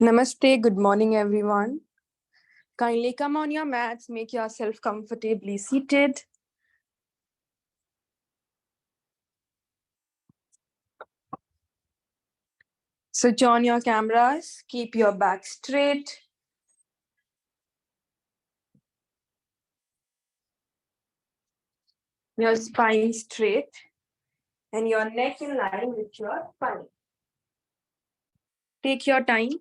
Namaste, good morning everyone. Kindly come on your mats, make yourself comfortably seated. Switch on your cameras, keep your back straight. Your spine straight and your neck in line with your spine. Take your time.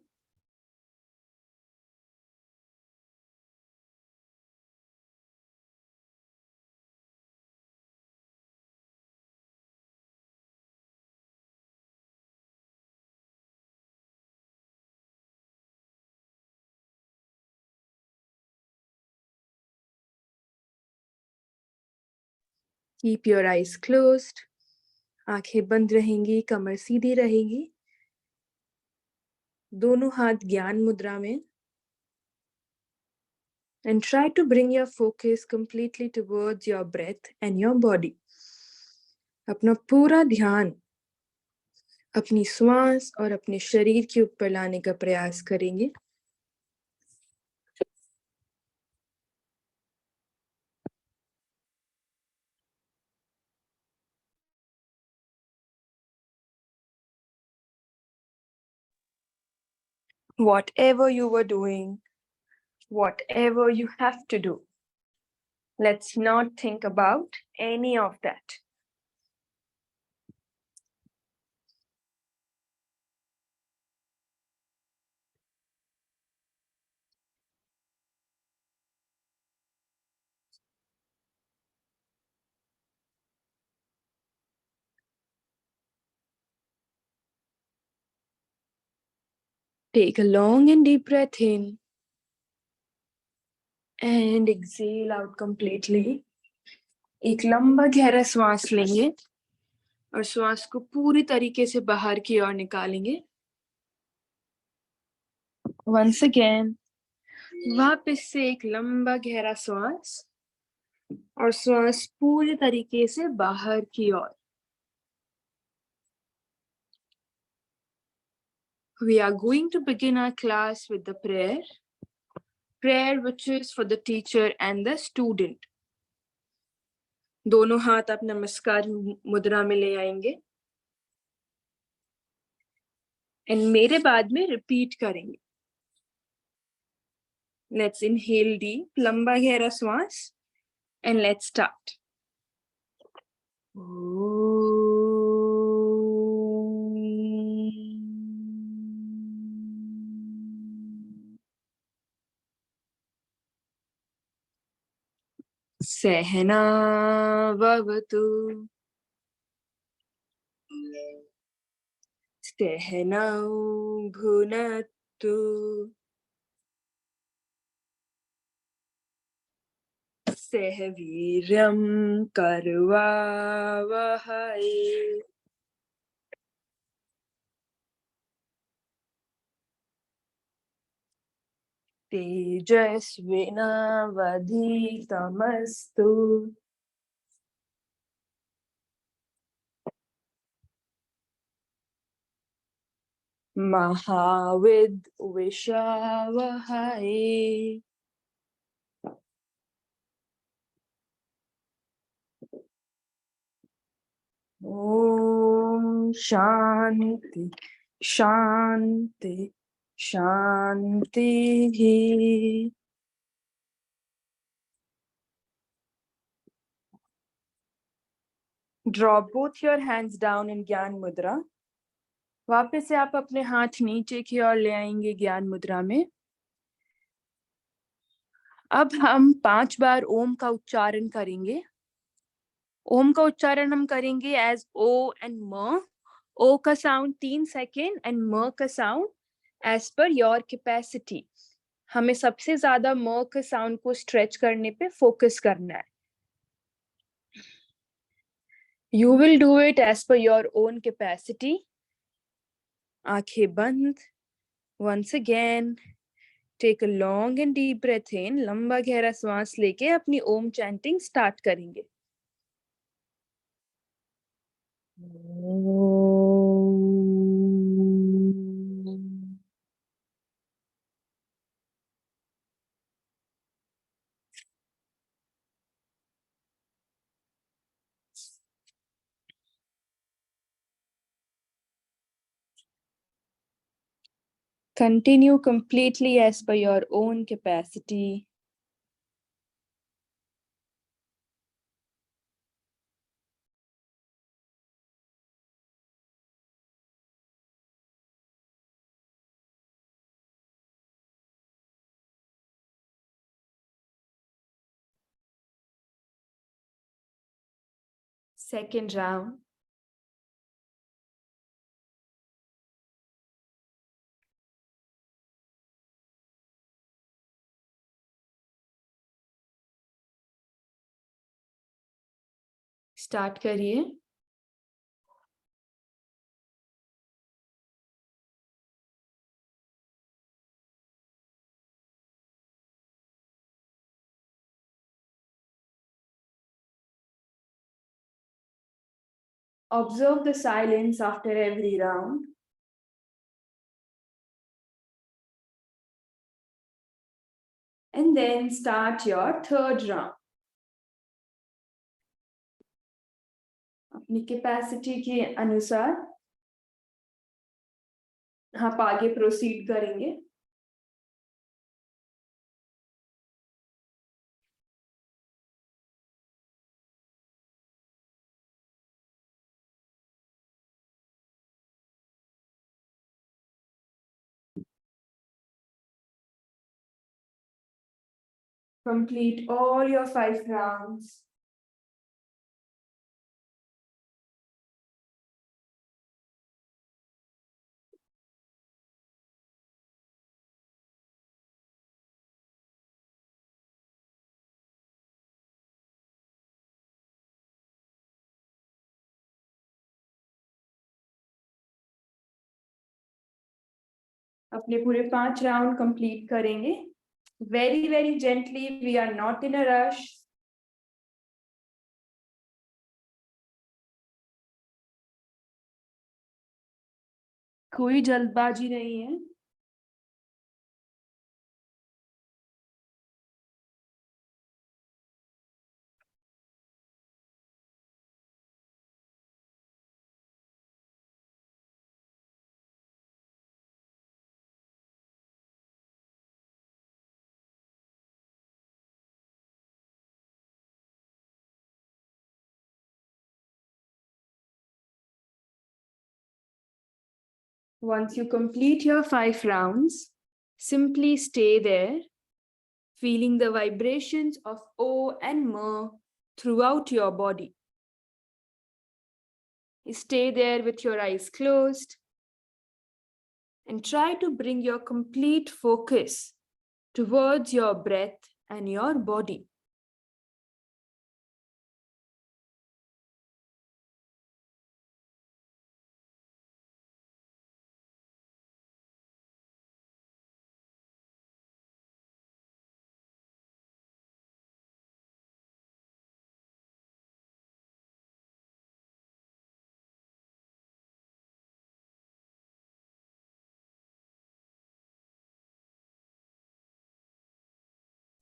Keep your eyes closed. आंखें बंद रहेंगी, कमर सीधी रहेगी. दोनों हाथ ज्ञान मुद्रा में. And try to bring your focus completely towards your breath and your body. अपना पूरा ध्यान अपनी श्वास और अपने शरीर के ऊपर लाने का प्रयास करेंगे. Whatever you were doing, whatever you have to do, let's not think about any of that. Take a long and deep breath in and exhale out completely. एक लंबा गहरा श्वास लेंगे और श्वास को पूरी तरीके से बाहर की ओर निकालेंगे. Once again, वापस से एक लंबा गहरा श्वास और श्वास पूरी तरीके से बाहर की ओर. We are going to begin our class with the prayer which is for the teacher and the student. दोनों हाथ आप नमस्कार मुद्रा में ले आएंगे and मेरे बाद में रिपीट करेंगे. Let's inhale deep, लंबा गहरा श्वास and let's start. सहना भवतु सहनौ भुनक्तु सह वीर्यं करवावहै तेजस्विनावधीतमस्तु महाविद्विषावहै ओम शांति शांति शांति. Draw both your hands down in ज्ञान मुद्रा. वापस से आप अपने हाथ नीचे की ओर ले आएंगे ज्ञान मुद्रा में. अब हम 5 बार ओम का उच्चारण करेंगे. ओम का उच्चारण हम करेंगे एज ओ एंड म. ओ का साउंड 3 सेकेंड एंड म का sound as per your capacity. हमें सबसे ज्यादा म के साउंड को स्ट्रेच करने पे फोकस करना है. You will do it as per your own capacity. आंखें बंद. Once again, take a long and deep breath in. लंबा गहरा श्वास लेके अपनी ओम चैंटिंग स्टार्ट करेंगे. Continue completely as per your own capacity. Second round. Start करिए. Observe the silence after every round. And then start your third round. अपनी capacity के अनुसार आप आगे प्रोसीड करेंगे. Complete all your 5 rounds. अपने पूरे 5 राउंड कंप्लीट करेंगे. Very gently. We are not in a rush. कोई जल्दबाजी नहीं है. Once you complete your 5 rounds, simply stay there, feeling the vibrations of O and M throughout your body. Stay there with your eyes closed and try to bring your complete focus towards your breath and your body.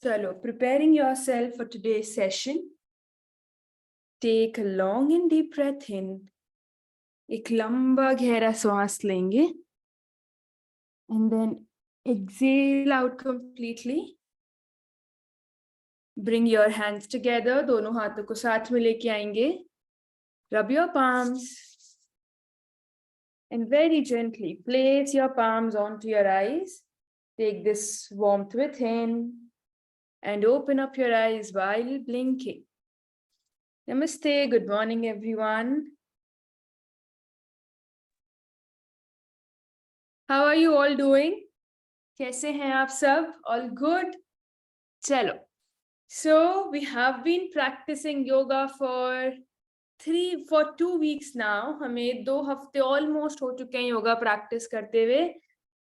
Chalo, preparing yourself for today's session. Take a long and deep breath in. एक लंबा गहरा श्वास लेंगे. And then exhale out completely. Bring your hands together. दोनों हाथों को साथ में लेके आएंगे. Rub your palms. And very gently place your palms onto your eyes. Take this warmth within. And open up your eyes while blinking. Namaste. Good morning, everyone. How are you all doing? कैसे हैं आप सब? All good? चलो. So we have been practicing yoga for 2 weeks now. हमें 2 हफ्ते almost हो चुके हैं yoga practice करते हुए.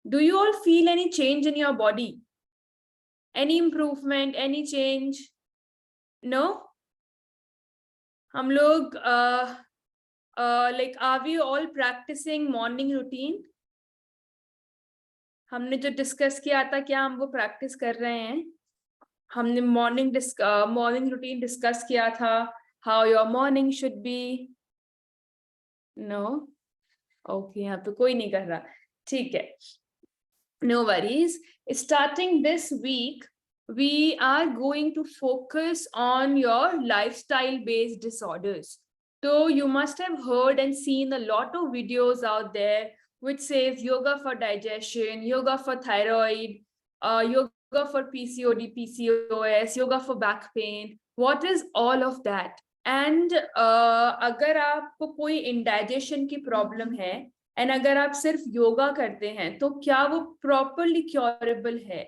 Do you all feel any change in your body? Any improvement? Any change? No? हम लोग like are we all practicing morning routine? हमने जो डिस्कस किया था क्या हम वो प्रैक्टिस कर रहे हैं? हमने मॉर्निंग रूटीन डिस्कस किया था. How your morning should be. No? Okay, यहाँ पे कोई नहीं कर रहा. ठीक है. No worries. Starting this week, we are going to focus on your lifestyle-based disorders. So you must have heard and seen a lot of videos out there which says yoga for digestion, yoga for thyroid, yoga for PCOD, PCOS, yoga for back pain. What is all of that? And अगर आपको कोई indigestion की problem है, and अगर आप सिर्फ योगा करते हैं तो क्या वो प्रॉपरली क्योरेबल है,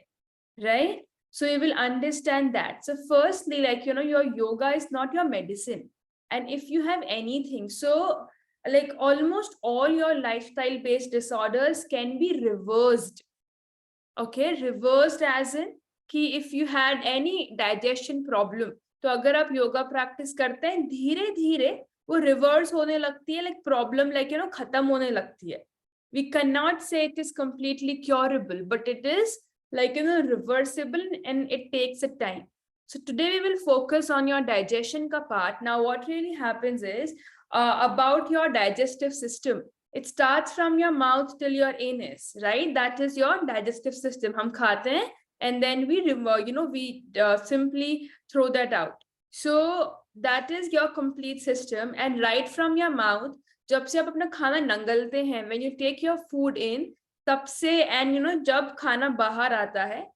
right? So you will understand that. So firstly, like, you know, your yoga is not your medicine. And if you have anything, so like almost all your lifestyle based disorders can be reversed. Okay, reversed as in कि if you had any digestion problem, तो अगर आप yoga practice करते हैं धीरे धीरे वो reverse होने लगती है, like problem like you no खत्म होने लगती है. We cannot say it is completely curable, but it is like, you know, reversible, and it takes a time. So today we will focus on your digestion ka part. Now what really happens is about your digestive system. It starts from your mouth till your anus, right? That is your digestive system. हम खाते हैं and then we remove, you know, we simply throw that out. So that is your complete system. And right from your mouth, जब से आप अपना खाना नंगलते हैं, when you take your food in, तब से and you know जब खाना बाहर आता है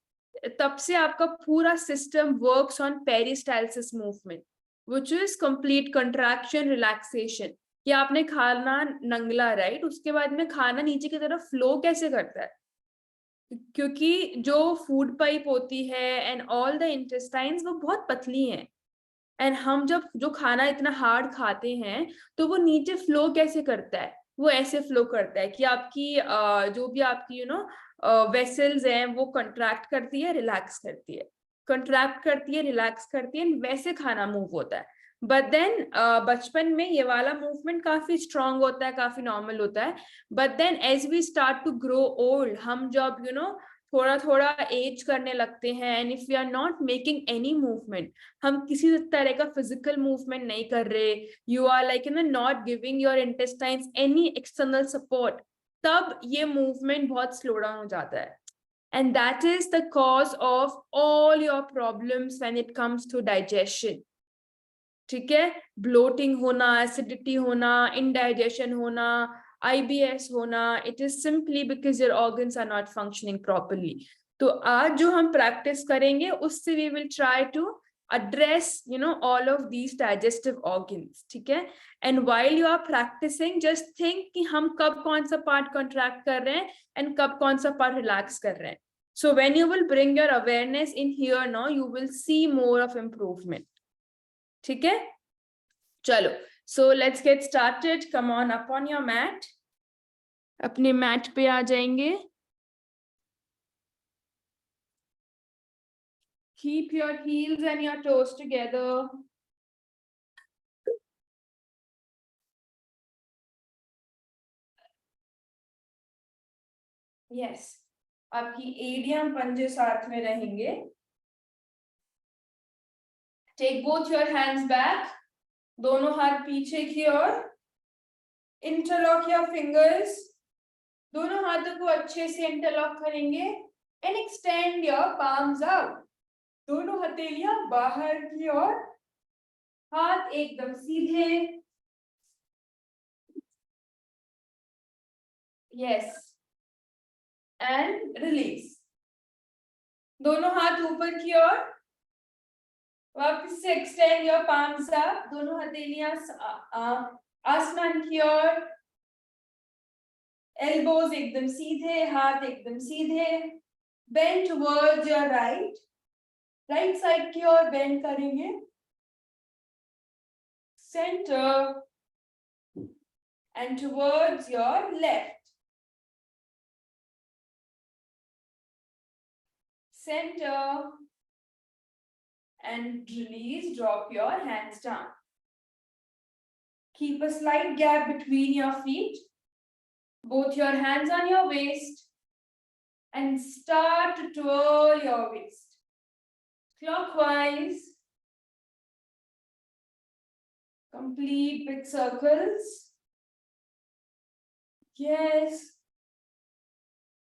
तब से आपका पूरा system works on peristalsis movement, which is complete contraction relaxation. कि आपने खाना नंगला, राइट? उसके बाद में खाना नीचे की तरफ फ्लो कैसे करता है? क्योंकि जो फूड पाइप होती है एंड ऑल द इंटेस्टाइन्स वो बहुत पतली हैं, एंड हम जब जो खाना इतना हार्ड खाते हैं तो वो नीचे फ्लो कैसे करता है? वो ऐसे फ्लो करता है कि आपकी जो भी आपकी यू नो वेसल्स हैं वो कंट्रैक्ट करती है, रिलैक्स करती है, कंट्रैक्ट करती है, रिलैक्स करती है, वैसे खाना मूव होता है. बट देन बचपन में ये वाला मूवमेंट काफी स्ट्रांग होता है, काफी नॉर्मल होता है. But then as we start to grow old, हम जब यू नो थोड़ा थोड़ा एज करने लगते हैं, and if we are not making any movement, हम किसी तरह का फिजिकल मूवमेंट नहीं कर रहे, you are like you know not giving your intestines any external support, तब ये मूवमेंट बहुत स्लो डाउन हो जाता है. And that is the cause of all your problems when it comes to digestion. ठीक है? ब्लोटिंग होना, एसिडिटी होना, इंडाइजेशन होना, IBS होना, it is simply because your organs are not functioning properly. तो आज जो हम प्रैक्टिस करेंगे उससे we will try to address, you know, all of these digestive organs. ठीक है? And while you are practicing, just think कि हम कब कौन सा part contract कर रहे हैं and कब कौन सा part relax कर रहे हैं. So when you will bring your awareness in here now, you will see more of improvement. ठीक है? चलो, so let's get started. Come on up on your mat. अपने मैट पे आ जाएंगे. Keep your heels and your toes together. Yes. आपकी idiom पंजे साथ में रहेंगे. Take both your hands back. दोनों हाथ पीछे की ओर. Interlock your fingers. दोनों हाथों को अच्छे से इंटरलॉक करेंगे and extend your palms out. दोनों हथेलियां बाहर की ओर, हाथ एकदम सीधे. Yes. And release. दोनों हाथ ऊपर की ओर. वापस से extend your palms up. दोनों हथेलियां आसमान की ओर. Elbows एकदम सीधे, हाथ एकदम सीधे. Bend towards your right. Right side की ओर bend करेंगे. Center and towards your left. Center and release, drop your hands down. Keep a slight gap between your feet. Both your hands on your waist and start to twirl your waist. Clockwise. Complete big circles. Yes.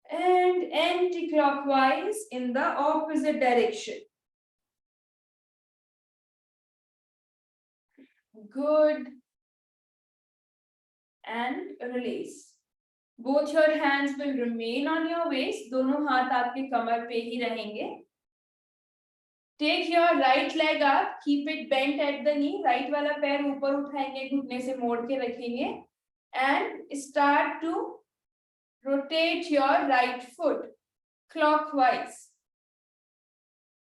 and anti-clockwise in the opposite direction. Good. And release. Both your hands will remain on your waist. दोनों हाथ आपके कमर पे ही रहेंगे. Take your right leg up. Keep it bent at the knee. Right वाला पैर ऊपर उठाएंगे, घुटने से मोड़ के रखेंगे. And start to rotate your right foot clockwise.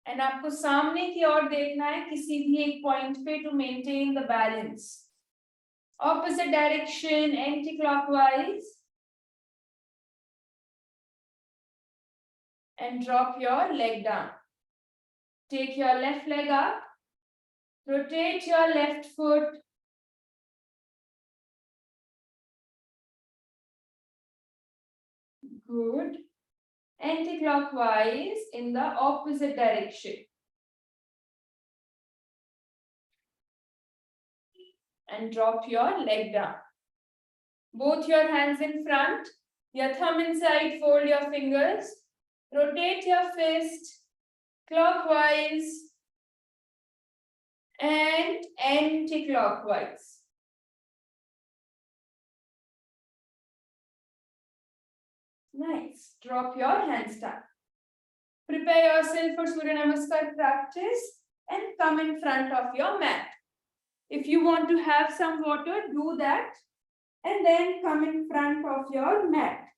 And आपको सामने की ओर देखना है किसी भी एक पॉइंट पे to maintain the balance. Opposite direction, anti-clockwise. And drop your leg down. Take your left leg up. Rotate your left foot. Good. Anti-clockwise in the opposite direction. And drop your leg down. Both your hands in front. Your thumb inside, fold your fingers. Rotate your fist clockwise and anti-clockwise. Nice. Drop your hands down. Prepare yourself for Surya Namaskar practice and come in front of your mat. If you want to have some water, do that and then come in front of your mat.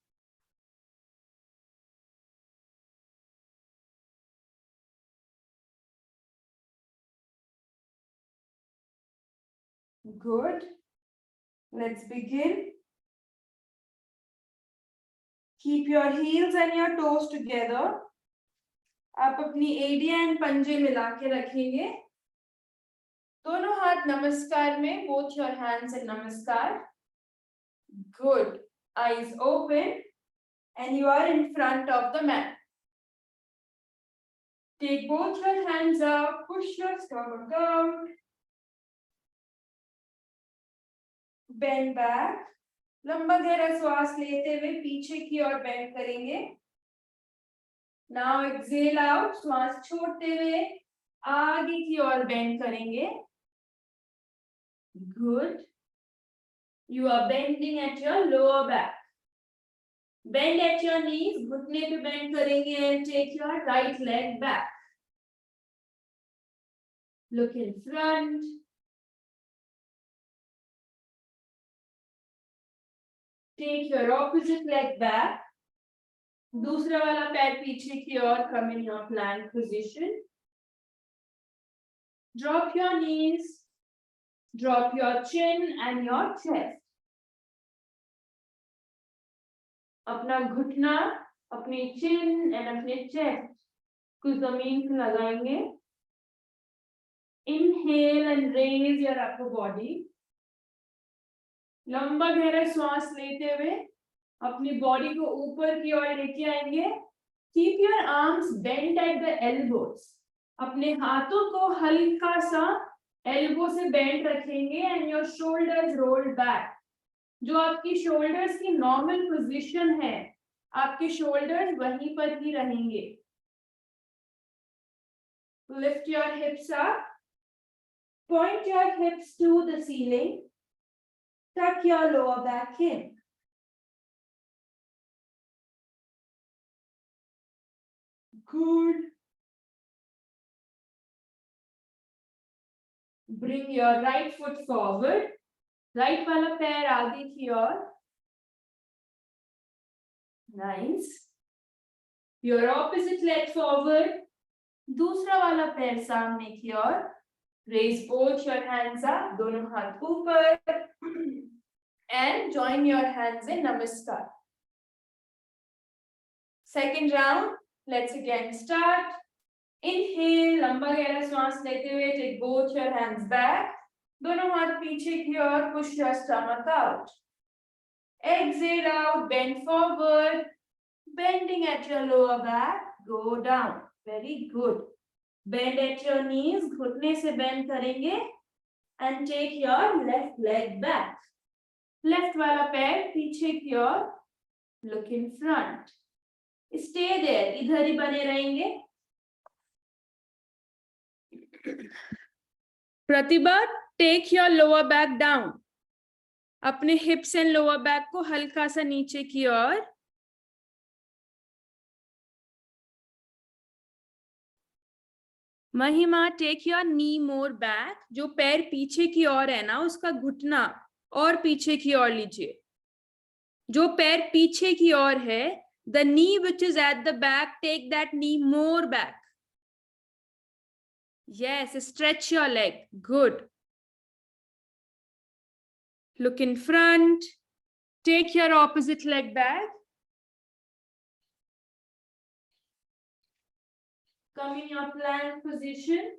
Good. Let's begin. Keep your heels and your toes together. आप अपनी एडिया and पंजे मिला के रखेंगे. दोनों हाथ नमस्कार में. Both your hands in नमस्कार. Good. Eyes open and you are in front of the mat. Take both your hands up. Push your stomach out. Bend back. लंबा गहरा श्वास लेते हुए पीछे की ओर बेंड करेंगे. Now exhale out. श्वास छोड़ते हुए आगे की ओर बेंड करेंगे. Good. You are bending at your lower back. Bend at your knees. घुटने पे बेंड करेंगे and take your right leg back. Look in front. Take your opposite leg back. दूसरा वाला पैर पीछे की ओर. Come in your plank position. Drop your knees. Drop your chin and your chest. अपना घुटना, अपनी chin and अपने chest को जमीन से लगाएंगे. Inhale and raise your upper body. लंबा गहरा श्वास लेते हुए अपनी बॉडी को ऊपर की ओर लेके आएंगे. Keep your arms bent at the elbows. अपने हाथों को हल्का सा एल्बो से बेंड रखेंगे and your shoulders roll back. जो आपकी shoulders की नॉर्मल पोजीशन है, आपके shoulders वहीं पर ही रहेंगे. Lift your hips up. Point your hips to the ceiling. Tuck your lower back in. Good. Bring your right foot forward. Right वाला पैर आगे की ओर. Nice. Your opposite leg forward. दूसरा वाला पैर सामने की ओर. Raise both your hands up. दोनों हाथ ऊपर. And join your hands in Namaskar. Second round. Let's again start. Inhale. लंबा गहरा श्वास लेते हुए take both your hands back. दोनों हाथ पीछे की ओर. Push your stomach out. Exhale out. Bend forward. Bending at your lower back. Go down. Very good. Bend at your knees. घुटने से bend करेंगे. And take your left leg back. Left वाला पैर पीछे की ओर. Look in front. Stay there, इधर ही बने रहेंगे। Pratibha, take your lower back down, अपने हिप्स एंड लोअर बैक को हल्का सा नीचे की ओर। Mahima, take your knee more back, जो पैर पीछे की ओर है ना उसका घुटना और पीछे की ओर लीजिए। जो पैर पीछे की ओर है, the knee which is at the back, take that knee more back. Yes, stretch your leg. Good. Look in front. Take your opposite leg back. Come in your plank position.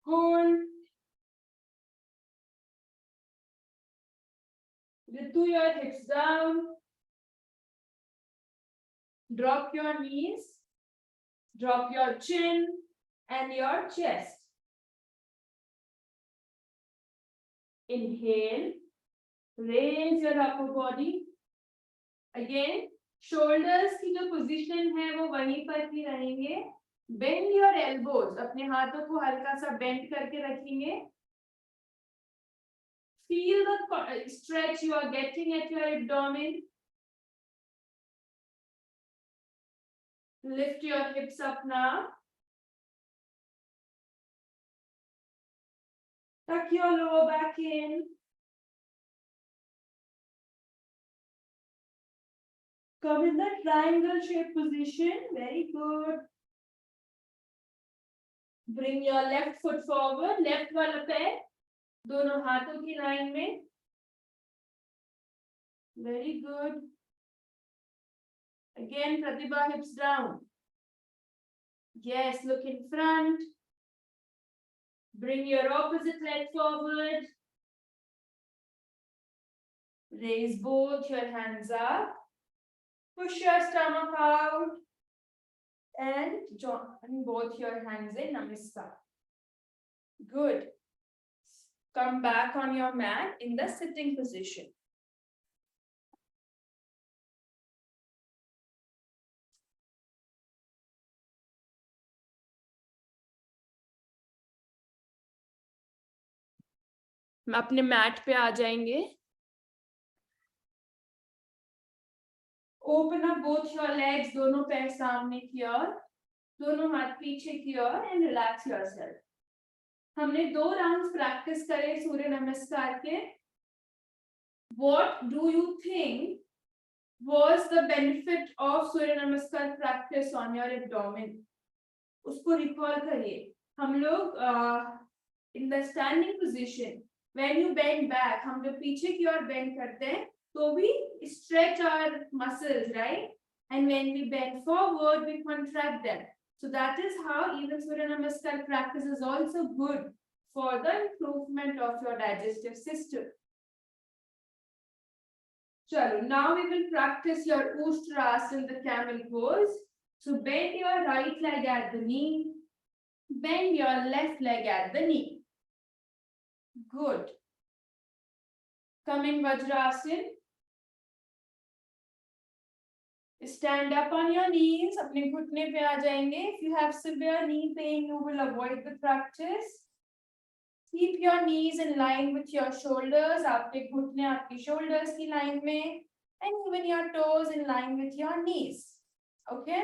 Hold. Ritu, your hips down. Drop your knees. Drop your chin and your chest. Inhale. Raise your upper body. Again, shoulders की जो position है वो वहीं पर ही रहेंगे. Bend your elbows. अपने हाथों को हल्का सा bend करके रखेंगे. Feel the stretch you are getting at your abdomen. Lift your hips up now. Tuck your lower back in. Come in the triangle shape position. Very good. Bring your left foot forward. Left वाला पैर दोनों हाथों की line में. Very good. Again, Pratibha, hips down. Yes, look in front. Bring your opposite leg forward. Raise both your hands up. Push your stomach out. And join both your hands in Namaskar. Good. Come back on your mat in the sitting position. अपने mat पे आ जाएंगे. Open up both your legs, दोनों पैर सामने की ओर, दोनों हाथ पीछे की ओर, and relax yourself. हमने 2 राउंड्स प्रैक्टिस करे सूर्य नमस्कार के. What do you think was the benefit of सूर्य नमस्कार practice on your abdomen? उसको रिकॉल करिए. हम लोग in the standing position, when you bend back, हम जब पीछे की ओर bend करते हैं तो we stretch our muscles, right? And when we bend forward, we contract them. So that is how even Surya Namaskar practice is also good for the improvement of your digestive system. Chalo, now we will practice your Ustrasana, the camel pose. So bend your right leg at the knee. Bend your left leg at the knee. Good. Come in Vajrasana. Stand up on your knees. अपने घुटने पे आ जाएंगे. If you have severe knee pain, you will avoid the practice. Keep your knees in line with your shoulders. आपके घुटने आपकी shoulders की line में, and even your toes in line with your knees. Okay?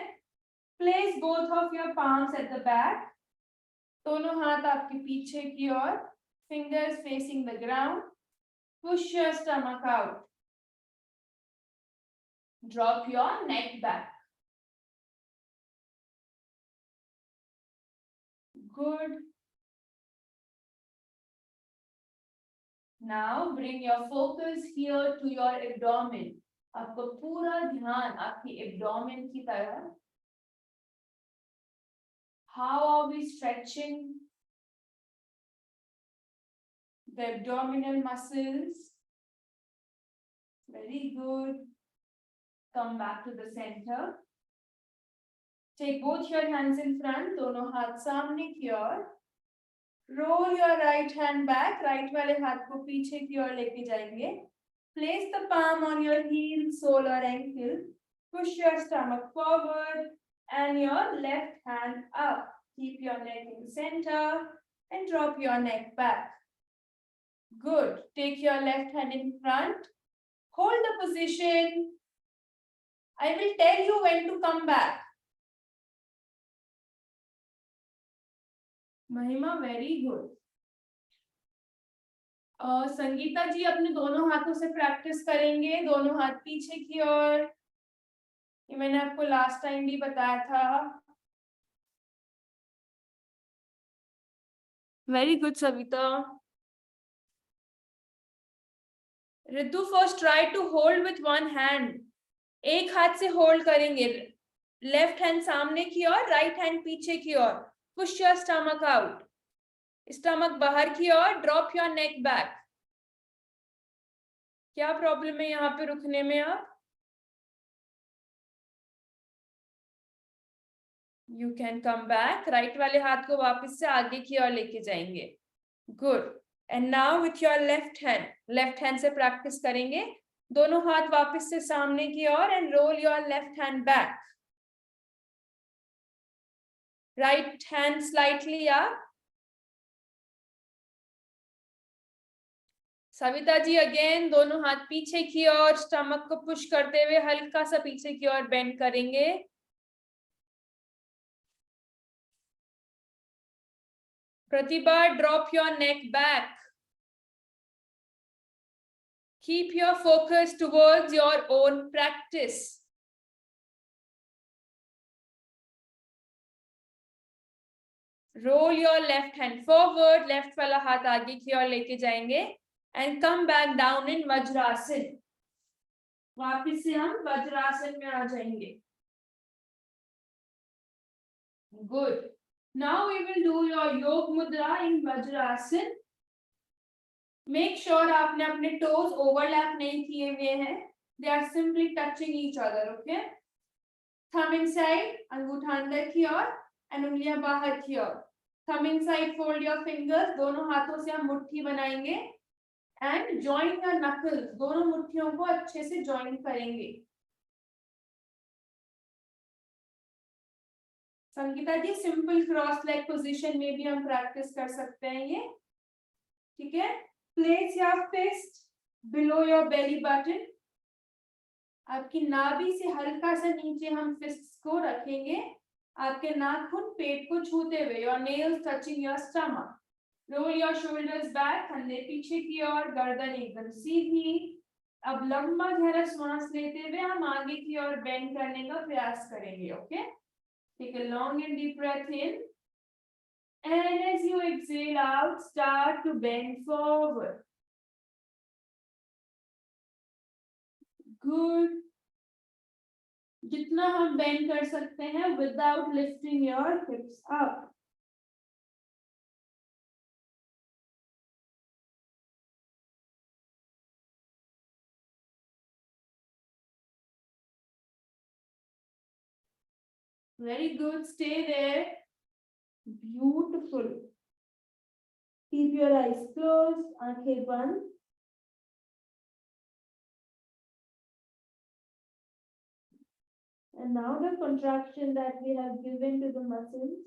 Place both of your palms at the back. दोनों हाथ आपके पीछे की ओर. Fingers facing the ground. Push your stomach out. Drop your neck back. Good. Now bring your focus here to your abdomen. आपको पूरा ध्यान आपकी abdomen की तरफ. How are we stretching the abdominal muscles? Very good. Come back to the center. Take both your hands in front, दोनों हाथ सामने की ओर. Roll your right hand back. Right वाले हाथ को पीछे की ओर लेके जाएंगे. Place the palm on your heel, sole or ankle. Push your stomach forward and your left hand up. Keep your neck in center and drop your neck back. Good. Take your left hand in front. Hold the position. I will tell you when to come back. Mahima, very good. Sangeeta जी अपने दोनों हाथों से practice करेंगे, दोनों हाथ पीछे की ओर। ये मैंने आपको लास्ट टाइम भी बताया था। Very good Savita. Ritu, first try to hold with one hand. एक हाथ से होल्ड करेंगे, लेफ्ट हैंड सामने की ओर, राइट हैंड पीछे की ओर। Push your stomach out, stomach बाहर की ओर, ड्रॉप योर नेक बैक। क्या प्रॉब्लम है यहाँ पे रुकने में? आप you can come back. Right वाले हाथ को वापस से आगे की ओर लेके जाएंगे। Good. And now with your left hand से प्रैक्टिस करेंगे। दोनों हाथ वापस से सामने की ओर and roll your left hand back. Right hand slightly up. Savita ji again, दोनों हाथ पीछे की ओर, स्टमक को पुश करते हुए हल्का सा पीछे की ओर बेंड करेंगे। Pratibha, drop your neck back. Keep your focus towards your own practice. Roll your left hand forward, left वाला हाथ आगे की ओर लेके जाएंगे and come back down in vajrasana. वापिस से हम वज्रासन में आ जाएंगे। Good. Now we will do your योग मुद्रा in वज्रासन। Make sure आपने अपने toes overlap नहीं किए हुए हैं। They are simply touching each other, okay? Thumb inside, अंगूठा अंदर की ओर, and उंगलियां बाहर की ओर। Thumb inside, fold your fingers, दोनों हाथों से हम मुट्ठी बनाएंगे and join your knuckles, दोनों मुट्ठियों को अच्छे से join करेंगे। संगीता जी, सिंपल क्रॉस लेग पोजीशन में भी हम प्रैक्टिस कर सकते हैं ये, ठीक है? Place your fist below your belly button, आपकी नाभि से हल्का सा नीचे हम फिस्ट को रखेंगे, आपके नाखून पेट को छूते हुए। Your nails touching your stomach. Roll your shoulders back, कंधे पीछे की ओर, गर्दन एकदम सीधी। अब लंबा गहरा श्वास लेते हुए हम आगे की ओर बेंड करने का प्रयास करेंगे, okay? Take a long and deep breath in, and as you exhale out, start to bend forward. Good. जितना हम बेंड कर सकते हैं without lifting your hips up. Very good. Stay there. Beautiful. Keep your eyes closed. आंखें बंद. And now the contraction that we have given to the muscles.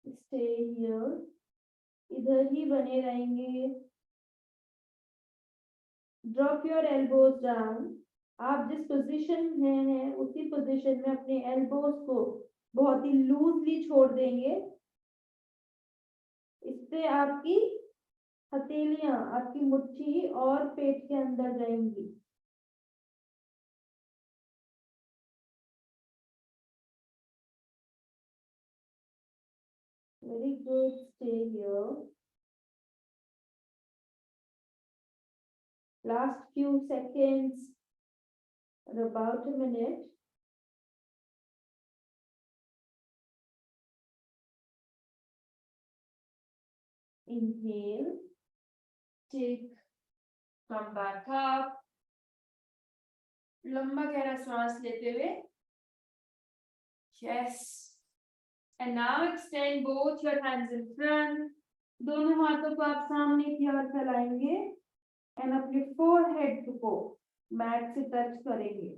Stay here. इधर ही बने रहेंगे. Drop your elbows down. आप जिस position में हैं उसी पोजीशन में अपने elbows को बहुत ही लूजली छोड़ देंगे. इससे आपकी हथेलियां, आपकी मुट्ठी और पेट के अंदर जाएंगी. Very good. Stay here. Last few seconds, or about a minute. Inhale, take, come back up. लंबा गहरा सांस लेते हुए, yes, And now extend both your hands in front. दोनों हाथों को आप सामने की ओर फैलाएंगे एंड अपने फोरहेड को मैट से टच करेंगे.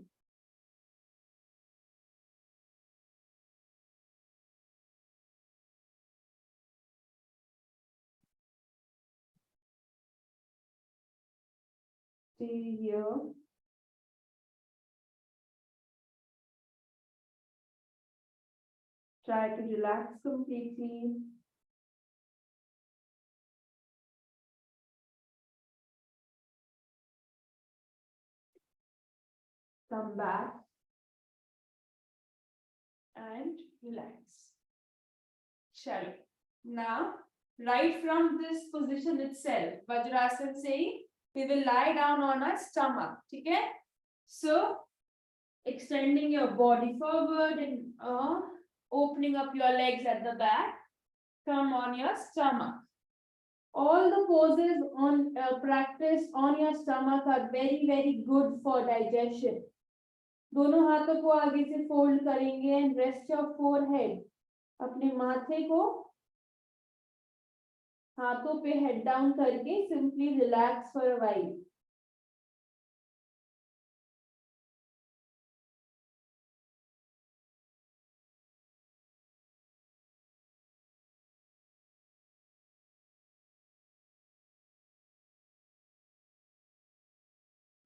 Stay here. Try to relax completely. Come back and relax. Chalo. Now, right from this position itself, Vajrasana saying, we will lie down on our stomach. Okay? So, extending your body forward and opening up your legs at the back. Come on your stomach. All the poses on practice on your stomach are very, very good for digestion. दोनों हाथों को आगे से fold करेंगे and rest your forehead. अपने माथे को हाथों पे हेड डाउन करके simply relax for a while.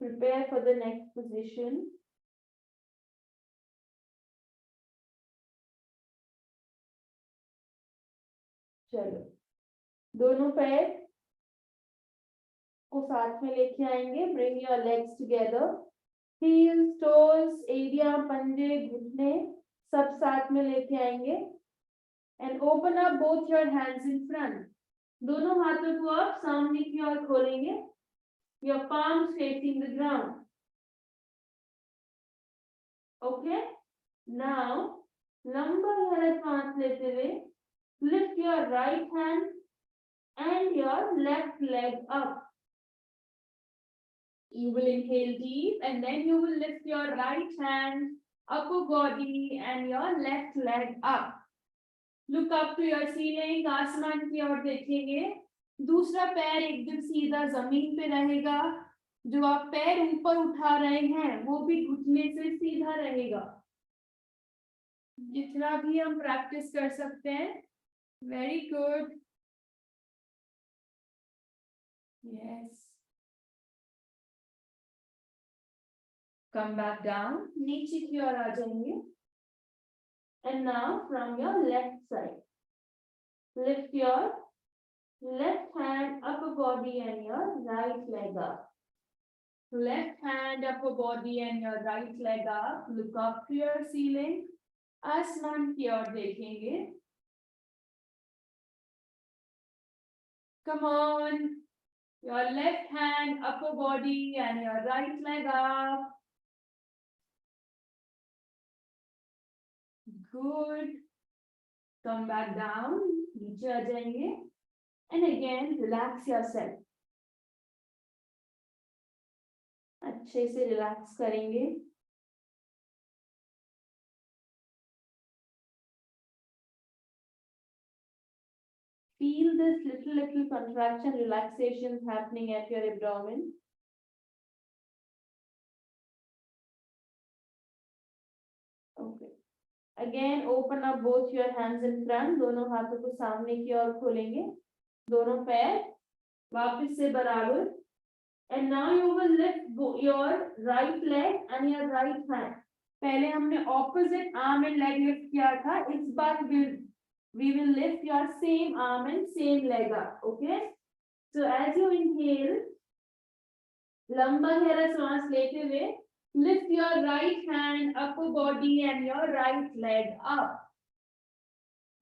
Prepare for the next position. चलो, दोनों पैर को साथ में लेके आएंगे. Bring your legs together. Heels, toes, area, पंजे, घुटने सब साथ में लेके आएंगे. And open up both your hands in front. दोनों हाथों को आप सामने की ओर खोलेंगे. Your palms facing the ground. Okay. Now, लंबा गहरा सांस लेते हुए lift your right hand and your left leg up. You will inhale deep and then you will lift your right hand, upper body and your left leg up. Look up to your ceiling, आसमान की ओर देखेंगे. दूसरा पैर एकदम सीधा जमीन पे रहेगा. जो आप पैर ऊपर उठा रहे हैं वो भी घुटने से सीधा रहेगा. जितना भी हम प्रैक्टिस कर सकते हैं. Very good. Yes. Come back down. नीचे की ओर आ जाएंगे. And now from your left side, lift your left hand, upper body and your right leg up. Left hand, upper body and your right leg up. Look up to your ceiling. आसमान की ओर देखेंगे. Come on. Your left hand, upper body and your right leg up. Good. Come back down. नीचे आ जाएंगे. And again, relax yourself. अच्छे से relax करेंगे. Feel this little contraction, relaxation happening at your abdomen. Okay. Again, open up both your hands in front. दोनों हाथों को सामने की ओर खोलेंगे. दोनों पैर वापस से बराबर. And now you will lift your right leg and your right hand. पहले हमने opposite arm and leg lift किया था. इस बार we will lift your same arm and same leg up. Okay. So as you inhale, लंबा गहरा सांस लेते हुए lift your right hand, upper body and your right leg up.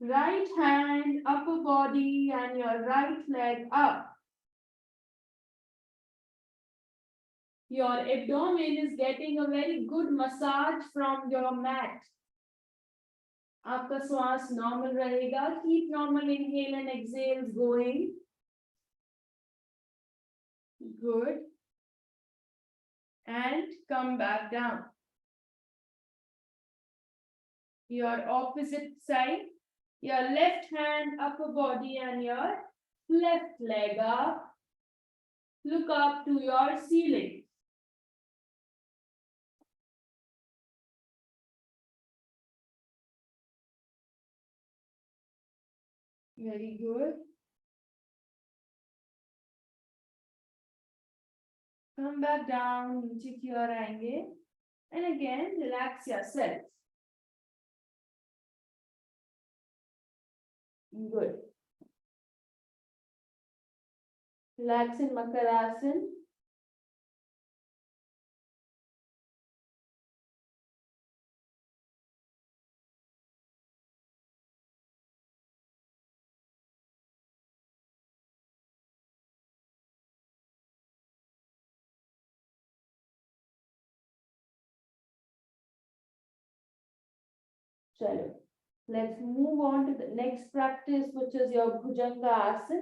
Right hand, upper body and your right leg up. Your abdomen is getting a very good massage from your mat. आपका श्वास normal रहेगा. Keep normal inhale and exhales going. Good. And come back down. Your opposite side. Your left hand, upper body, and your left leg up. Look up to your ceiling. Very good. Come back down, नीचे की ओर आएंगे. And again, relax yourself. Good. Relax in Makarasana. Chalo. Let's move on to the next practice, which is your Bhujanga Asana,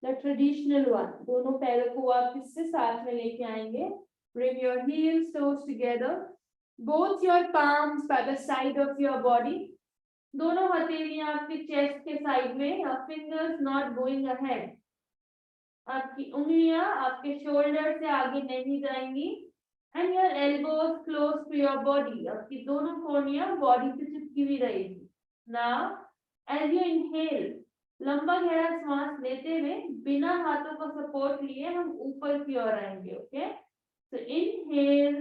the traditional one. दोनों पैरों को वापस से साथ में लेके आएंगे. Bring your heels, toes together. Both your palms by the side of your body. दोनों हथेलियां आपके चेस्ट के साइड में. Your fingers not going ahead. आपकी उंगलियां आपके शोल्डर से आगे नहीं जाएंगी. And your elbows close to your body. आपकी दोनों कोहनियां बॉडी से चिपकी हुई रहेगी. Now, as you inhale, लंबा गहरा सांस लेते हुए बिना हाथों को सपोर्ट लिए हम ऊपर की ओर आएंगे. Okay, so inhale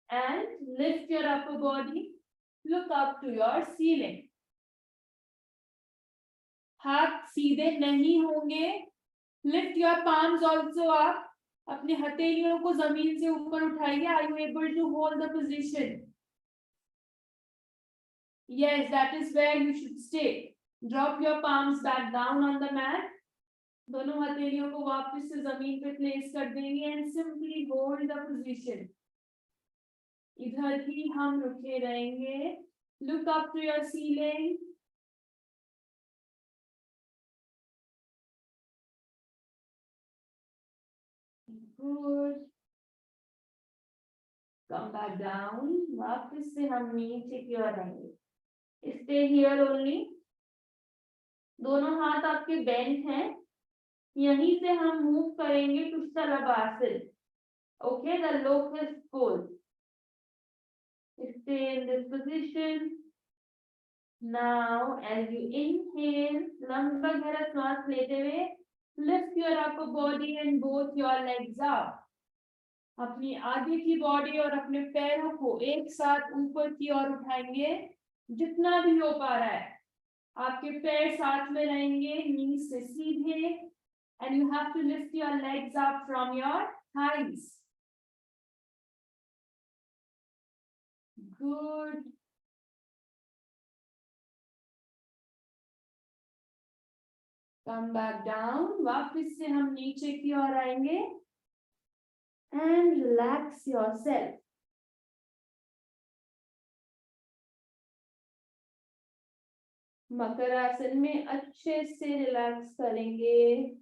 and lift your upper body. Look up to your ceiling. हाथ सीधे नहीं होंगे. Lift your palms also up. अपने हथेलियों को जमीन से ऊपर उठाइए. Are you able to hold the position? Yes, that is where you should stay. Drop your palms back down on the mat. दोनों हथेलियों को वापस से जमीन पे प्लेस कर देंगे and simply hold the position. इधर ही हम रुके रहेंगे. Look up to your ceiling. Good. Come back down. वापस से हम नीचे की ओर आएंगे. Stay here only. दोनों हाथ आपके बेंट हैं. यहीं से हम मूव करेंगे to Shalabhasana. Okay, the locust pose. Stay in this position. Now, as you inhale, लंबा गहरा सांस लेते हुए lift your upper body and both your legs up. अपनी आगे की बॉडी और अपने पैरों को एक साथ ऊपर की ओर उठाएंगे जितना भी हो पा रहा है. आपके पैर साथ में रहेंगे, नीज से सीधे. And you have to lift your legs up from your thighs. Good. Come back down. वापस से हम नीचे की ओर आएंगे. And relax yourself. मकरासन में अच्छे से रिलैक्स करेंगे.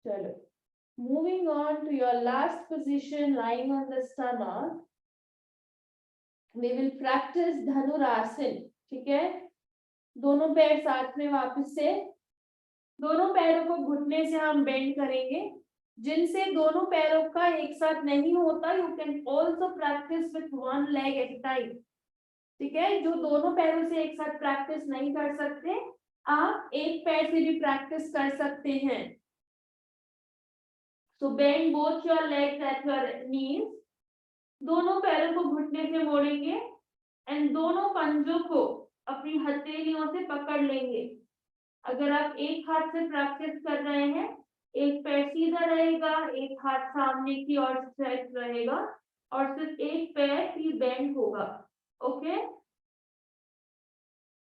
चलो, moving on to your last position, lying on the stomach. We will practice धनुरासन. ठीक है, दोनों पैर साथ में वापस से. दोनों पैरों को घुटने से हम बेंड करेंगे. जिनसे दोनों पैरों का एक साथ नहीं होता, you can also practice with one leg at a time. ठीक है, जो दोनों पैरों से एक साथ प्रैक्टिस नहीं कर सकते, आप एक पैर से भी प्रैक्टिस कर सकते हैं. So bend both your legs at your knees. दोनों पैरों को घुटने से मोड़ेंगे and दोनों पंजों को अपनी हथेलियों से पकड़ लेंगे. अगर आप एक हाथ से प्रैक्टिस कर रहे हैं, एक पैर सीधा रहेगा, एक हाथ सामने की ओर स्ट्रेच रहेगा और सिर्फ एक पैर ही बेंड होगा. Okay,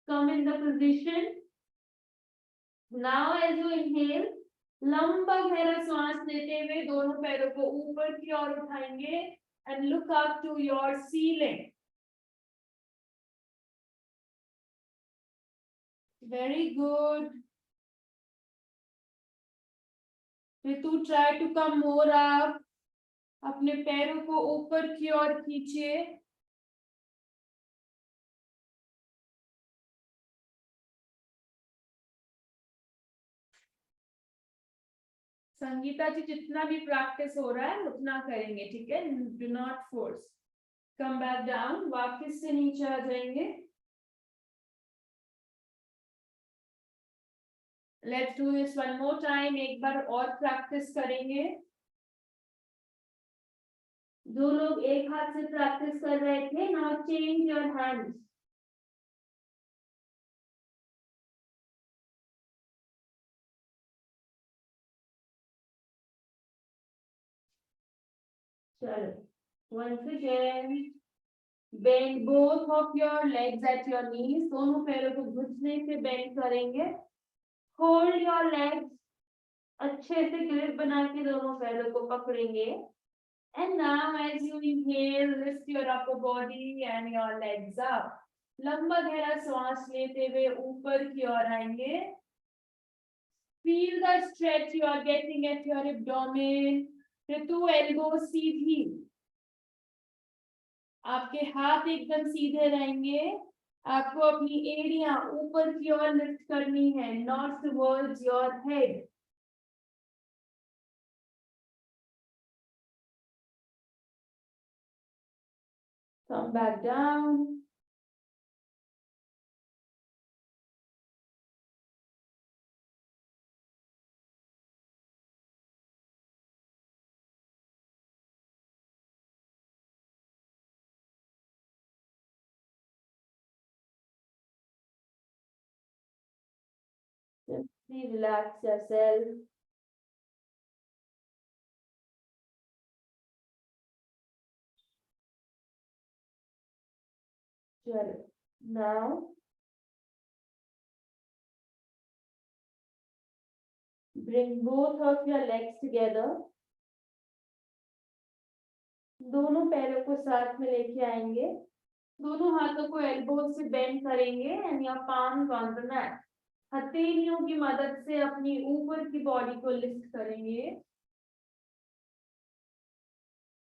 come in the position. Now as you inhale, लंबा गहरा सांस लेते हुए दोनों पैरों को ऊपर की ओर उठाएंगे and look up to your ceiling. Very good. Ritu, try to come more up. अपने पैरों को ऊपर की ओर खींचिए. संगीता जी, जितना भी प्रैक्टिस हो रहा है उतना करेंगे, ठीक है? Do not force. Come back down, वापस से नीचे आ जाएंगे. Let's do this one more time. एक बार और प्रैक्टिस करेंगे. जो लोग एक हाथ से प्रैक्टिस कर रहे थे, नाउ चेंज योर हैंड्स. चलो, once again, bend both of your legs at your knees. दोनों पैरों को घुटने से बेंड करेंगे. Hold your legs. अच्छे से ग्रिप बना के दोनों पैरों को पकड़ेंगे. And now, as you inhale, lift your upper body and your legs up. लंबा गहरा सांस लेते हुए ऊपर की ओर आएंगे. Feel the stretch you are getting at your abdomen. Ritu, elbow सीधी. आपके हाथ एकदम सीधे रहेंगे. आपको अपनी एड़ियां ऊपर की ओर लिफ्ट करनी है, not towards your head. Come back down. Simply relax yourself. Now, bring both of your legs together. दोनों पैरों को साथ में लेके आएंगे. दोनों हाथों को एल्बो से बेंड करेंगे and your palms on the mat. हथेलियों की मदद से अपनी ऊपर की बॉडी को लिफ्ट करेंगे.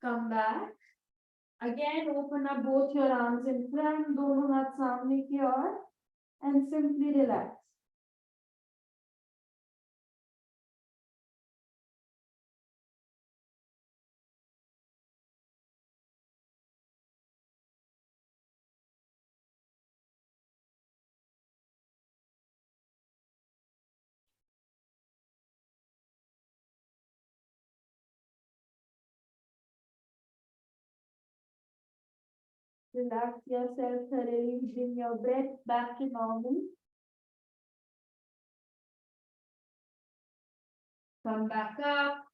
Come back. Again, open up both your arms in front. दोनों हाथ सामने की ओर and simply relax. Relax yourself thoroughly. Bring your breath back to normal. Come back up.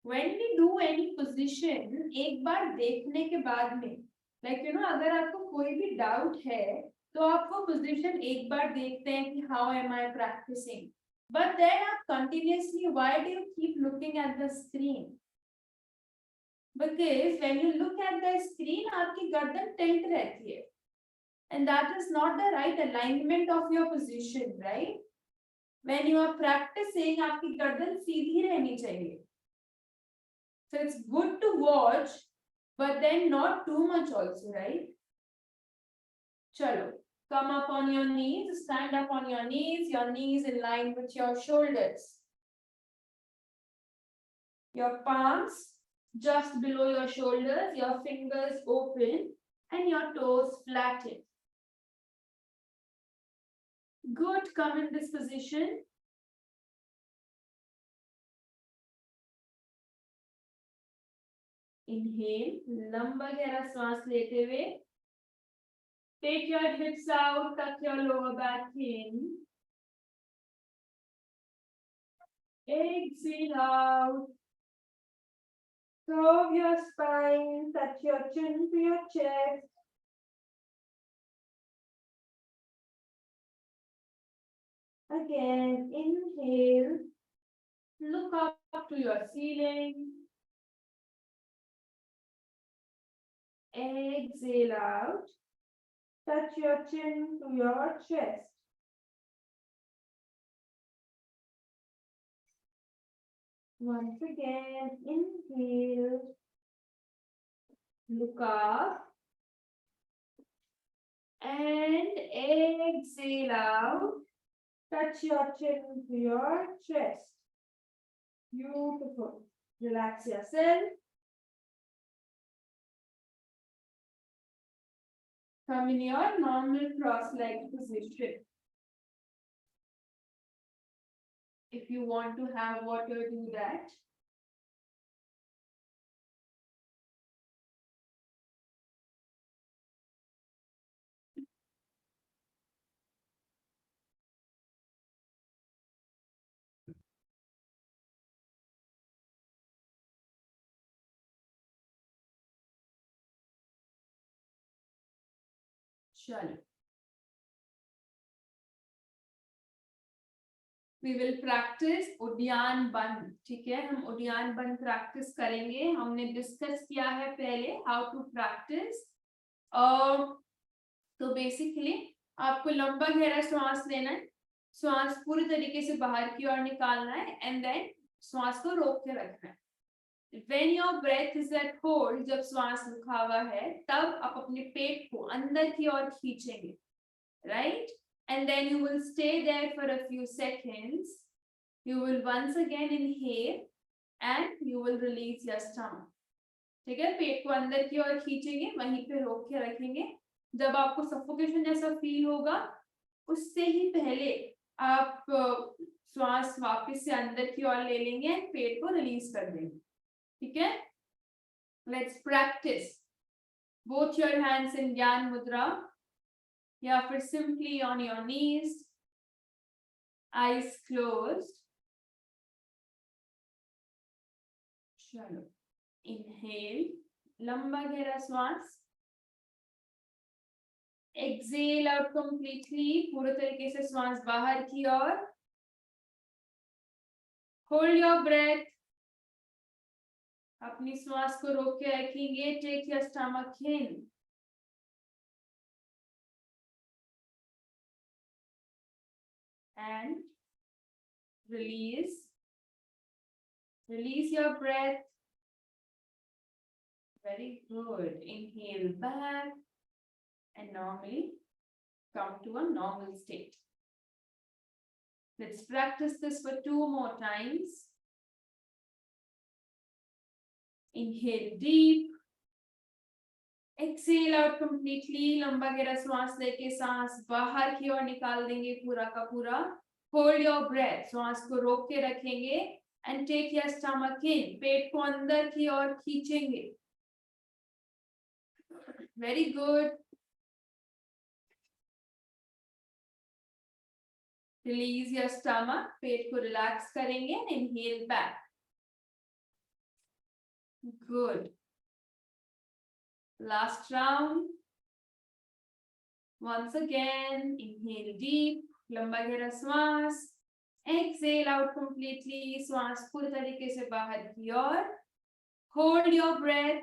When we do any position, एक बार देखने के बाद में, like you know, अगर आपको कोई भी doubt है, तो आप वो position एक बार देखते हैं कि how am I practicing? But then आप continuously, why do you keep looking at the screen? Because when you look at the screen, आपकी गर्दन tilt रहती है, and that is not the right alignment of your position, right? When you are practicing, आपकी गर्दन सीधी रहनी चाहिए. So it's good to watch, but then not too much also, right? Chalo, come up on your knees, stand up on your knees in line with your shoulders. Your palms just below your shoulders, your fingers open, and your toes flattened. Good, come in this position. Inhale, लंबा गहरा सांस लेते हुए. Take your hips out, tuck your lower back in. Exhale out. Curve your spine, touch your chin to your chest. Again, inhale. Look up to your ceiling. Exhale out. Touch your chin to your chest. Once again, inhale. Look up. And exhale out. Touch your chin to your chest. Beautiful. Relax yourself. Come in your normal cross-legged position. If you want to have water, do that. चलो. We will practice उद्यान बन. ठीक है, हम उद्यान बन practice करेंगे. हमने डिस्कस किया है पहले how to practice. तो बेसिकली आपको लंबा गहरा श्वास लेना है. श्वास पूरी तरीके से बाहर की ओर निकालना है एंड देन श्वास को रोक के रखना है. When your breath is at hold, जब श्वास रुका हुआ है तब आप अपने पेट को अंदर की ओर खींचेंगे, right? And then you will stay there for a few seconds. You will once again inhale and you will release your stomach. ठीक है, पेट को अंदर की ओर खींचेंगे, वहीं पे रोक के रखेंगे. जब आपको सफोकेशन जैसा फील होगा, उससे ही पहले आप श्वास वापस से अंदर की ओर ले लेंगे और पेट को रिलीज कर देंगे. ठीक है, let's practice. Both your hands in ज्ञान मुद्रा या फिर simply on your knees, eyes closed. चलो, इनहेल, लंबा गहरा श्वास. एक्सेल आउट कंप्लीटली, पूरे तरीके से श्वास बाहर की ओर. Hold your breath. अपनी श्वास को रोक के रखेंगे. Take your stomach in and release. Release your breath. Very good. Inhale back and normally come to a normal state. Let's practice this for 2 more times. Inhale deep. Exhale out completely. लंबा गहरा श्वास लेके सांस बाहर की ओर निकाल देंगे पूरा का पूरा. Hold your breath. श्वास को रोक के रखेंगे and take your stomach in. पेट को अंदर की ओर खींचेंगे. Very good. Release your stomach. पेट को relax करेंगे and inhale back. Good. Last round. Once again, inhale deep. लंबा गहरा श्वास. Exhale out completely. श्वास पूरी तरीके से बाहर की ओर. Hold your breath.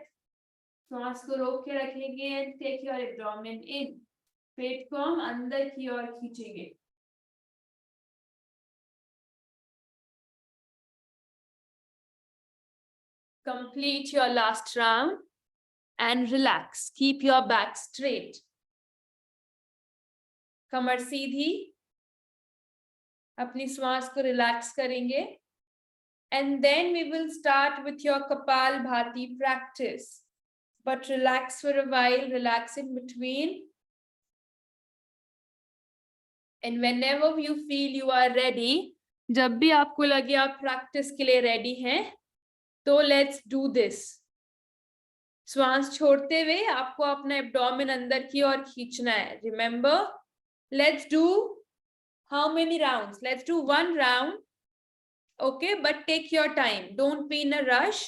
श्वास को रोक के रखेंगे and take your abdomen in. पेट को हम अंदर की ओर खींचेंगे. Complete your last round and relax. Keep your back straight. कमर सीधी. अपनी श्वास को रिलैक्स करेंगे and then we will start with your Kapalbhati practice. But relax for a while, relax in between. And whenever you feel you are ready, जब भी आपको लगे आप practice के लिए रेडी हैं, तो let's do this. श्वास छोड़ते हुए आपको अपना एब्डोमेन अंदर की ओर खींचना है. Remember, let's do how many rounds? Let's do 1 round. Okay, but take your time. Don't be in a rush.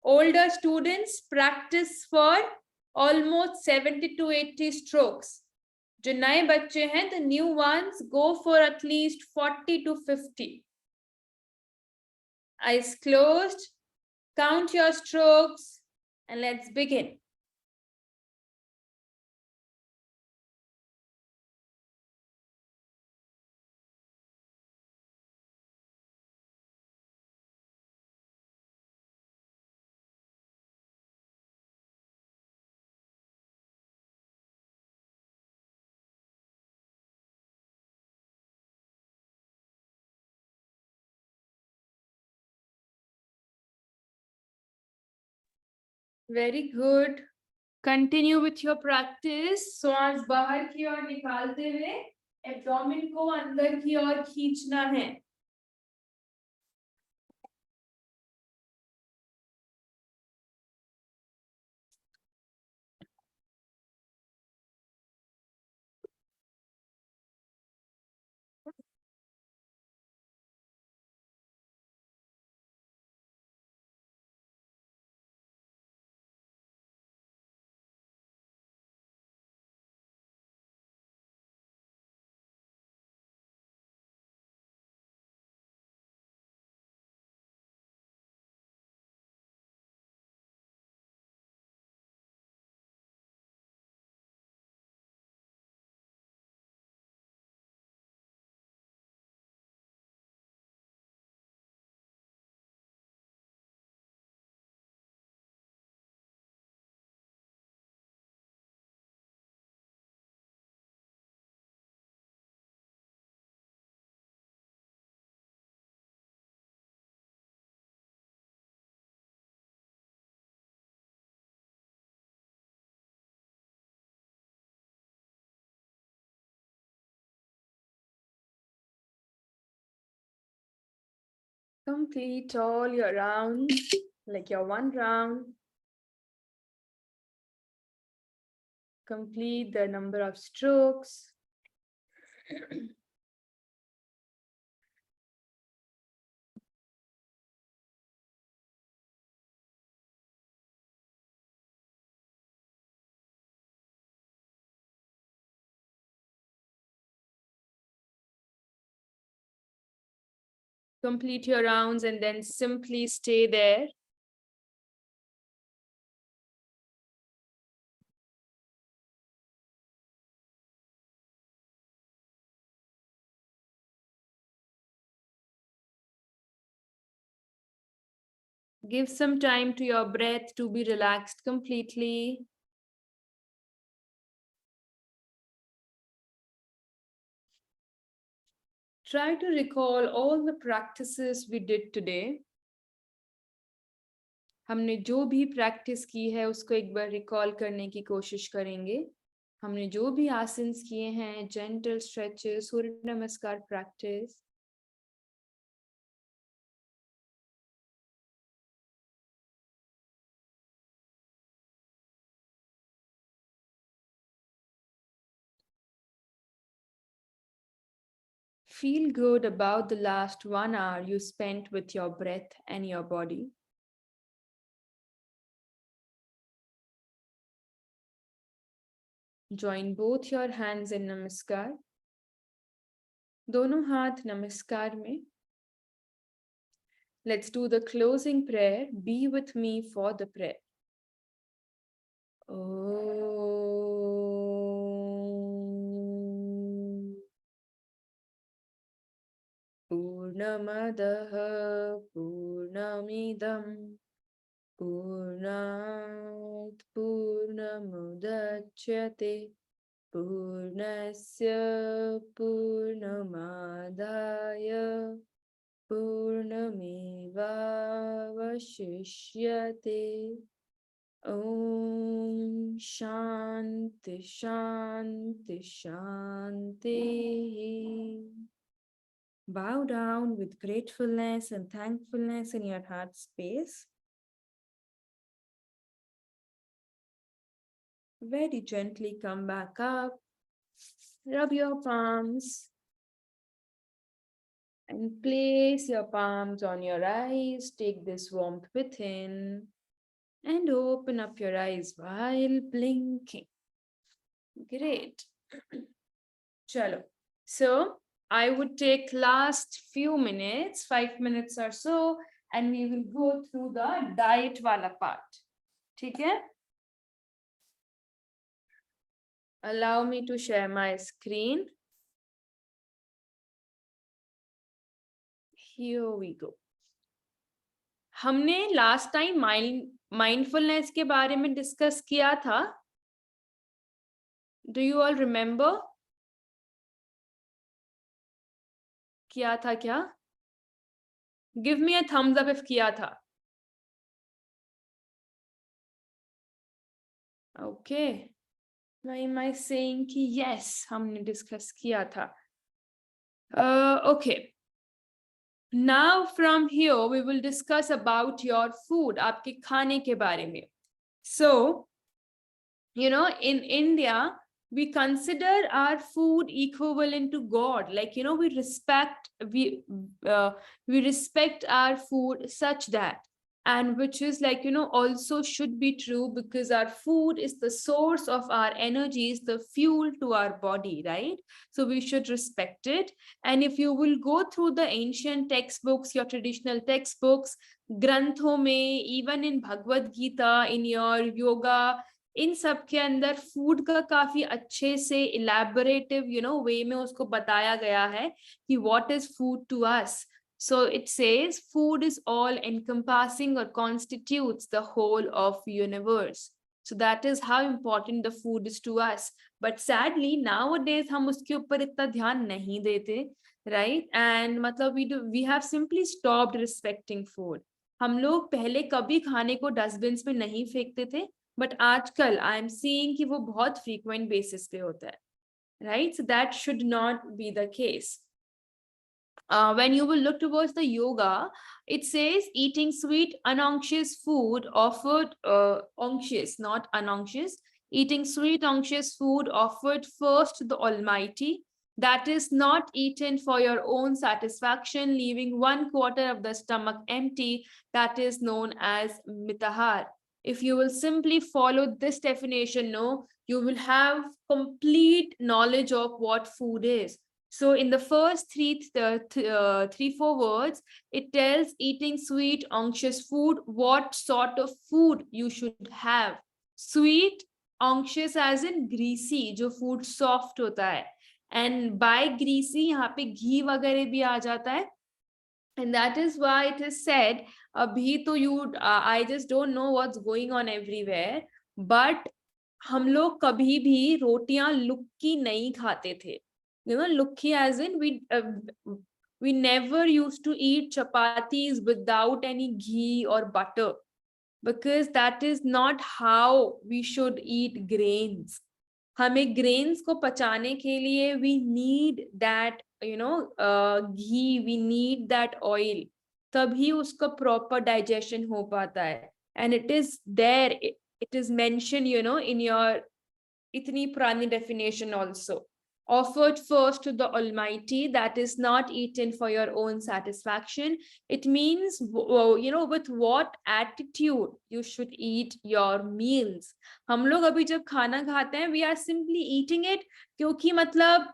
Older students practice for almost 70 to 80 strokes. जो नए बच्चे हैं, the new ones go for at least 40 to 50. Eyes closed. Count your strokes and let's begin. Very good. Continue with your practice. श्वास बाहर की ओर निकालते हुए abdomen को अंदर की ओर खींचना है. Complete all your rounds, like your one round. Complete the number of strokes. Complete your rounds and then simply stay there. Give some time to your breath to be relaxed completely. Try to recall all the practices we did today. हमने जो भी practice की है उसको एक बार recall करने की कोशिश करेंगे. हमने जो भी आसन्स किए हैं, जेंटल स्ट्रेचेस, सूर्य नमस्कार practice. Feel good about the last 1 hour you spent with your breath and your body. Join both your hands in Namaskar. दोनों हाथ नमस्कार में. Let's do the closing prayer. Be with me for the prayer. पूर्णमदः पूर्णमिदं पूर्णात् पूर्णमुदच्यते पूर्णस्य पूर्णमादाय पूर्णमेवावशिष्यते. Om Shanti Shanti Shanti. Bow down with gratefulness and thankfulness in your heart space. Very gently come back up. Rub your palms. And place your palms on your eyes. Take this warmth within. And open up your eyes while blinking. Great. Chalo. So I would take last few minutes, 5 minutes or so, and we will go through the diet wala part. ठीक है? Allow me to share my screen. Here we go. हमने last time mindfulness के बारे में discuss किया था. Do you all remember? किया था क्या? Give me a thumbs up if किया था. Okay. Why am I saying कि yes, हमने डिस्कस किया था. Okay. Now from here we will discuss about your food, आपके खाने के बारे में. So, you know, in India, we consider our food equivalent to God. Like, you know, we respect our food such that, and which is like, you know, also should be true, because our food is the source of our energy, is the fuel to our body, right? So we should respect it. And if you will go through the ancient textbooks, your traditional textbooks, ग्रंथों में, even in Bhagavad Gita, in your yoga, इन सब के अंदर food का काफी अच्छे से इलैबोरेटिव वे में उसको बताया गया है कि what is food to us. So it says food is all encompassing और constitutes the whole of universe. So that is how important the food is to us. But sadly nowadays हम उसके ऊपर इतना ध्यान नहीं देते, राइट? एंड मतलब we have simply stopped respecting food. हम लोग पहले कभी खाने को डस्टबिन में नहीं फेंकते थे, बट आजकल आई एम सीइंग कि वो बहुत फ्रीक्वेंट बेसिस पे होता है, right? So that should not be the case. When you will look towards the yoga, it says eating sweet unctuous food offered unctuous, not unctuous, eating sweet unctuous food offered first to the Almighty, that is not eaten for your own satisfaction, leaving 1/4 of the stomach empty, that is known as mitahar. If you will simply follow this definition, you will have complete knowledge of what food is. So in the first 3-4 words, it tells eating sweet, unctuous food, what sort of food you should have. Sweet, unctuous as in greasy, जो food soft होता है. And by greasy, यहाँ पे घी वगैरह भी आ जाता है. And that is why it is said, abhi to I just don't know what's going on everywhere, but हम लोग कभी भी रोटियां लुक्की नहीं खाते थे. You know, lukki as in we never used to eat chapatis without any ghee or butter, because that is not how we should eat grains. हमें grains को पचाने के लिए we need that ghee, we need that oil, तभी उसका proper digestion हो पाता है. And it is there, it is mentioned in your itni purani definition also. Offered first to the Almighty, that is not eaten for your own satisfaction. It means, with what attitude you should eat your meals. हम लोग अभी जब खाना खाते हैं, we are simply eating it क्योंकि मतलब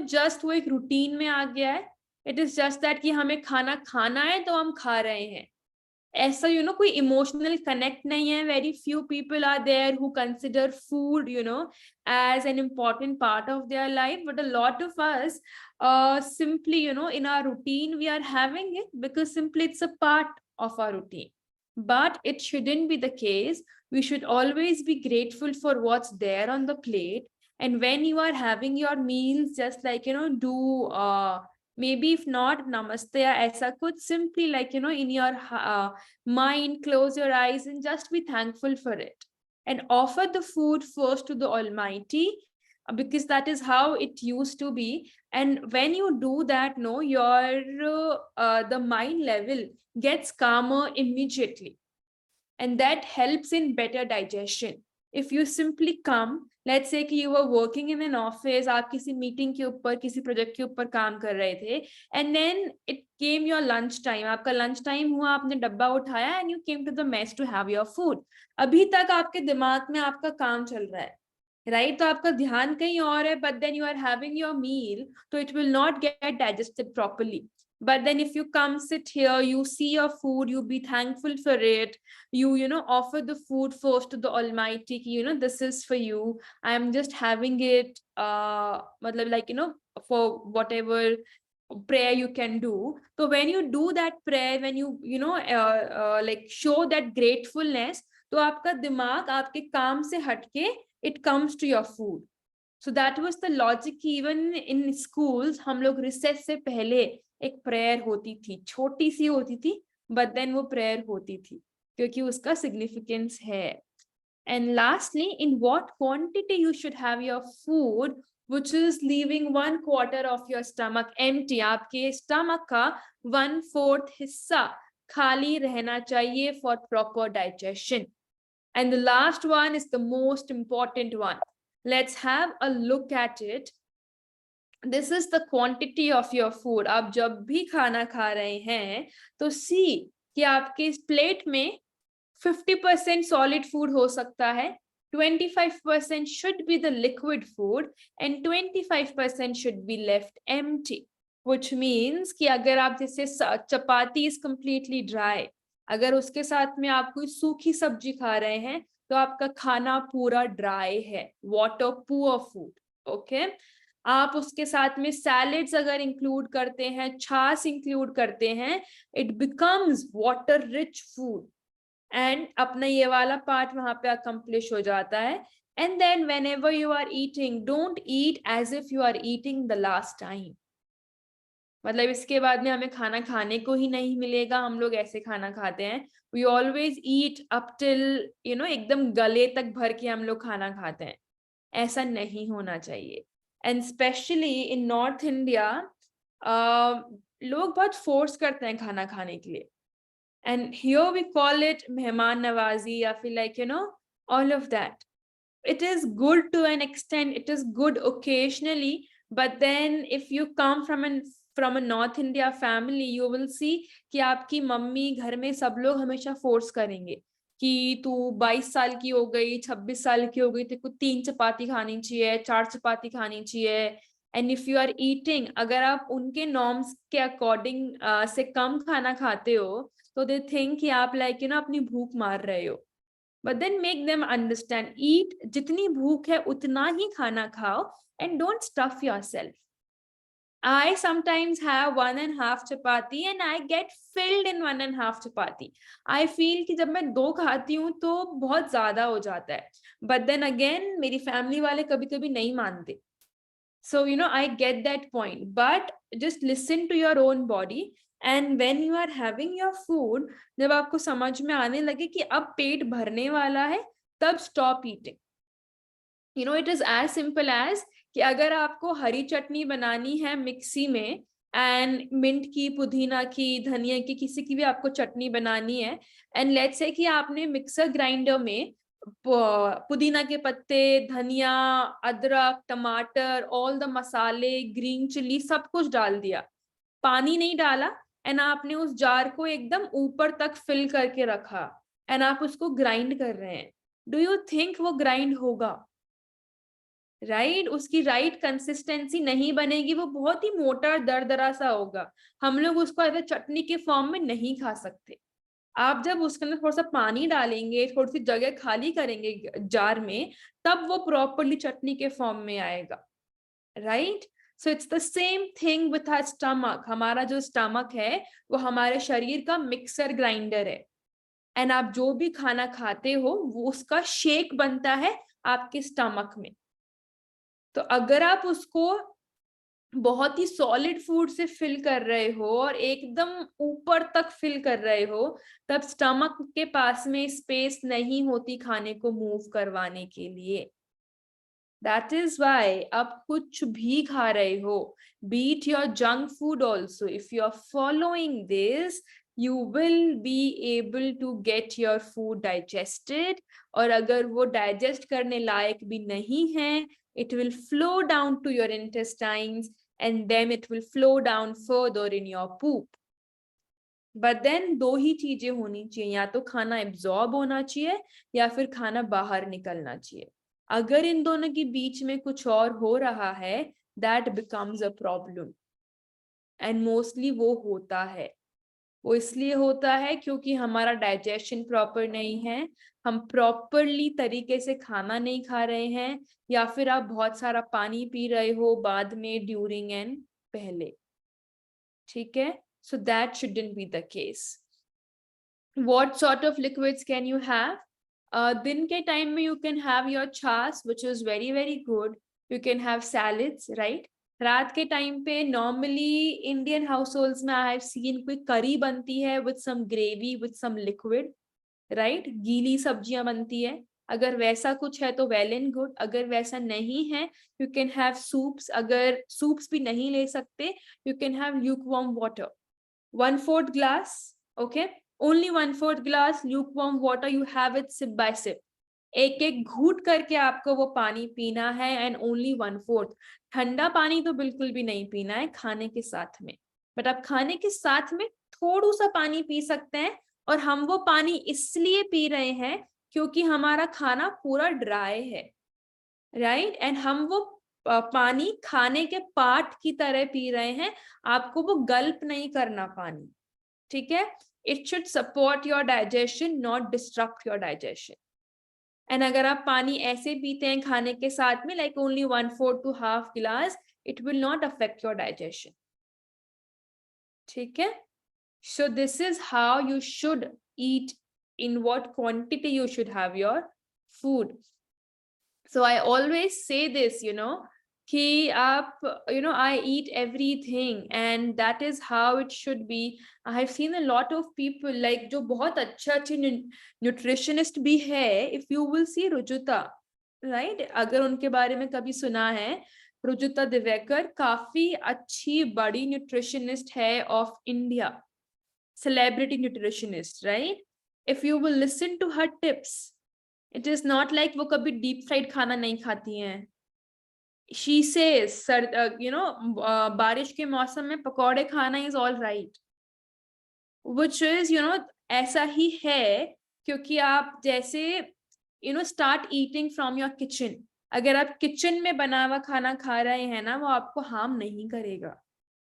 just वो एक routine में आ गया है. It is just that कि हमें खाना खाना है तो हम खा रहे हैं. ऐसा कोई इमोशनल कनेक्ट नहीं है. Very few people are there who consider food as an important part of their life, but a lot of us simply in our routine we are having it because simply it's a part of our routine. But it shouldn't be the case. We should always be grateful for what's there on the plate, and when you are having your meals, just like do maybe if not namaste or aisa kuch, simply in your mind, close your eyes and just be thankful for it, and offer the food first to the Almighty, because that is how it used to be. And when you do that, your the mind level gets calmer immediately, and that helps in better digestion. If you simply come, let's say कि you were working in an office, आप किसी meeting के ऊपर, किसी project के ऊपर काम कर रहे थे, and then it came your lunch time, आपका lunch time हुआ, आपने डब्बा उठाया and you came to the mess to have your food. अभी तक आपके दिमाग में आपका काम चल रहा है, right? तो आपका ध्यान कहीं और है, but then you are having your meal, so it will not get digested properly. But then if you come sit here, you see your food, you be thankful for it, you know, offer the food first to the Almighty, you know, this is for you, I am just having it, matlab, like, you know, for whatever prayer you can do. So when you do that prayer, when you know, like show that gratefulness, तो आपका दिमाग आपके काम से हटके it comes to your food. So that was the logic. Even in schools हम लोग recess से पहले एक prayer होती थी, छोटी सी होती थी, but then वो prayer होती थी क्योंकि उसका significance है. And lastly, in what quantity you should have your food, which is leaving 1/4 of your stomach empty. आपके stomach का 1/4 हिस्सा खाली रहना चाहिए for proper digestion. And the last one is the most important one. Let's have a look at it. This is the quantity of your food. आप जब भी खाना खा रहे हैं तो see कि आपके इस प्लेट में 50% solid food हो सकता है, 25% should be the liquid food, and 25% should be left empty. Which means कि अगर आप जैसे चपाती is completely dry, अगर उसके साथ में आप कोई सूखी सब्जी खा रहे हैं तो आपका खाना पूरा ड्राई है, वाटर पुअर फूड. ओके, आप उसके साथ में सैलेड्स अगर इंक्लूड करते हैं, छाछ इंक्लूड करते हैं, it becomes water rich food. And अपना ये वाला पार्ट वहां पे अकम्प्लिश हो जाता है. And then whenever you are eating, don't eat as if you are eating the last time. मतलब इसके बाद में हमें खाना खाने को ही नहीं मिलेगा, हम लोग ऐसे खाना खाते हैं. We always eat up till, you know, एकदम गले तक भर के हम लोग खाना खाते हैं. ऐसा नहीं होना चाहिए. And specially in North India लोग बहुत फोर्स करते हैं खाना खाने के लिए. And here we call it मेहमान नवाजी या फिर like, you know, all of that. It is good to an extent, it is good occasionally, but then if you come from a North India family, you will see कि आपकी mummy घर में सब लोग हमेशा फोर्स करेंगे कि तू 22 साल की हो गई, 26 साल की हो गई, तेरे को 3 चपाती खानी चाहिए, 4 चपाती खानी चाहिए. And if you are eating, अगर आप उनके नॉर्म्स के अकॉर्डिंग से कम खाना खाते हो तो दे थिंक कि आप लाइक, यू नो, अपनी भूख मार रहे हो. But then make them understand, eat जितनी भूख है उतना ही खाना खाओ, and don't stuff yourself. I sometimes have 1.5 chapati and I get filled in 1.5 chapati. I feel कि जब मैं 2 खाती हूँ तो बहुत ज्यादा हो जाता है. But then again मेरी फैमिली वाले कभी कभी नहीं मानते. So, you know, I get that point, but just listen to your own body. And when you are having your food, जब आपको समझ में आने लगे कि अब पेट भरने वाला है, तब stop eating. You know, it is as simple as कि अगर आपको हरी चटनी बनानी है मिक्सी में, एंड मिंट की, पुदीना की, धनिया की, किसी की भी आपको चटनी बनानी है, एंड लेट्स से कि आपने मिक्सर ग्राइंडर में पुदीना के पत्ते, धनिया, अदरक, टमाटर, ऑल द मसाले, ग्रीन चिली, सब कुछ डाल दिया, पानी नहीं डाला, एंड आपने उस जार को एकदम ऊपर तक फिल करके रखा, एंड आप उसको ग्राइंड कर रहे हैं. डू यू थिंक वो ग्राइंड होगा? राइट, उसकी राइट कंसिस्टेंसी नहीं बनेगी, वो बहुत ही मोटा दरदरा सा होगा. हम लोग उसको ऐसे चटनी के फॉर्म में नहीं खा सकते. आप जब उसके अंदर थोड़ा सा पानी डालेंगे, थोड़ी सी जगह खाली करेंगे जार में, तब वो प्रॉपरली चटनी के फॉर्म में आएगा. Right, so it's the same thing with our stomach. हमारा जो स्टमक है वो हमारे शरीर का मिक्सर ग्राइंडर है, एंड आप जो भी खाना खाते हो वो उसका शेक बनता है आपके स्टमक में. तो अगर आप उसको बहुत ही सॉलिड फूड से फिल कर रहे हो और एकदम ऊपर तक फिल कर रहे हो, तब स्टमक के पास में स्पेस नहीं होती खाने को मूव करवाने के लिए. दैट इज वाई आप कुछ भी खा रहे हो, beat your junk food also, if you are following this, you will be able to get your food digested. और अगर वो digest करने लायक भी नहीं है, it will flow down to your intestines and then it will flow down further in your poop. But then दो ही चीजें होनी चाहिए, या तो खाना absorb होना चाहिए या फिर खाना बाहर निकलना चाहिए. अगर इन दोनों के बीच में कुछ और हो रहा है, that becomes a problem. And mostly वो होता है, वो इसलिए होता है क्योंकि हमारा डाइजेशन प्रॉपर नहीं है, हम प्रॉपरली तरीके से खाना नहीं खा रहे हैं, या फिर आप बहुत सारा पानी पी रहे हो बाद में, ड्यूरिंग एंड पहले, ठीक है। So that shouldn't be the case. What sort of liquids can you have? दिन के टाइम में you can have your छाछ, which is very very good. You can have salads, right? रात के टाइम पे normally Indian households में I have seen कोई करी बनती है with some gravy, with some liquid, right? गीली सब्जियां बनती है, अगर वैसा कुछ है तो well and good. अगर वैसा नहीं है, you can have soups. अगर soups भी नहीं ले सकते, you can have lukewarm water. 1/4 glass, okay? Only 1/4 glass lukewarm water, you have it sip by sip. एक एक घूट करके आपको वो पानी पीना है, एंड ओनली 1/4. ठंडा पानी तो बिल्कुल भी नहीं पीना है खाने के साथ में, बट आप खाने के साथ में थोड़ा सा पानी पी सकते हैं, और हम वो पानी इसलिए पी रहे हैं क्योंकि हमारा खाना पूरा ड्राई है, राइट? एंड हम वो पानी खाने के पार्ट की तरह पी रहे हैं, आपको वो गल्प नहीं करना पानी, ठीक है? It should support your digestion, not destruct your digestion. And अगर आप पानी ऐसे पीते हैं खाने के साथ में, like only 1/4 to half glass, it will not affect your digestion, ठीक है? So this is how you should eat, in what quantity you should have your food. So I always say this, कि आप, I eat everything, and that is how it should be. I have seen a lot of people like जो बहुत अच्छे nutritionist भी है. If you will see Rujuta, right? अगर उनके बारे में कभी सुना है, रुजुता दिवेकर काफी अच्छी बड़ी न्यूट्रिशनिस्ट है of India, celebrity nutritionist, right? If you will listen to her tips, it is not like वो कभी डीप फ्राइड खाना नहीं खाती हैं. She says, बारिश के मौसम में पकौड़े खाना is all right, which is, ऐसा ही है क्योंकि आप जैसे, start eating from your kitchen. अगर आप किचन में बना हुआ खाना खा रहे हैं ना, वो आपको हार्म नहीं करेगा.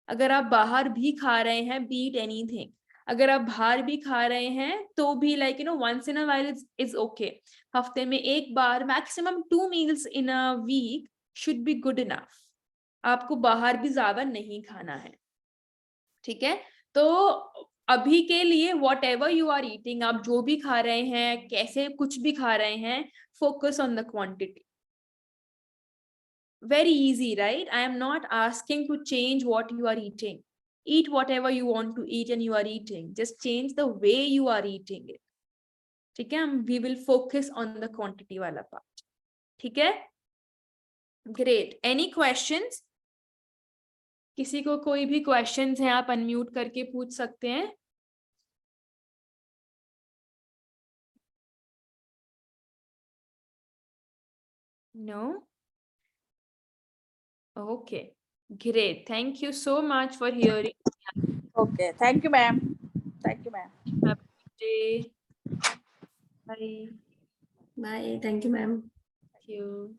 अगर आप बाहर भी खा रहे हैं, be it anything, अगर आप बाहर भी खा रहे हैं तो भी like once in a while is okay. हफ्ते में एक बार, maximum 2 meals in a week should be good enough. आपको बाहर भी ज्यादा नहीं खाना है, ठीक है? तो अभी के लिए whatever you are eating, आप जो भी खा रहे हैं, कैसे कुछ भी खा रहे हैं, focus on the quantity. Very easy, right? I am not asking to change what you are eating. Eat whatever you want to eat and you are eating. Just change the way you are eating it. ठीक है? We will focus on the quantity वाला part. ठीक है? Great. Any questions? किसी को कोई भी questions हैं, आप unmute करके पूछ सकते हैं. No? Okay. Great. Thank you so much for hearing. Okay. Thank you, ma'am. Thank you, ma'am. Have a good day. Bye. Bye. Thank you, ma'am. Thank you.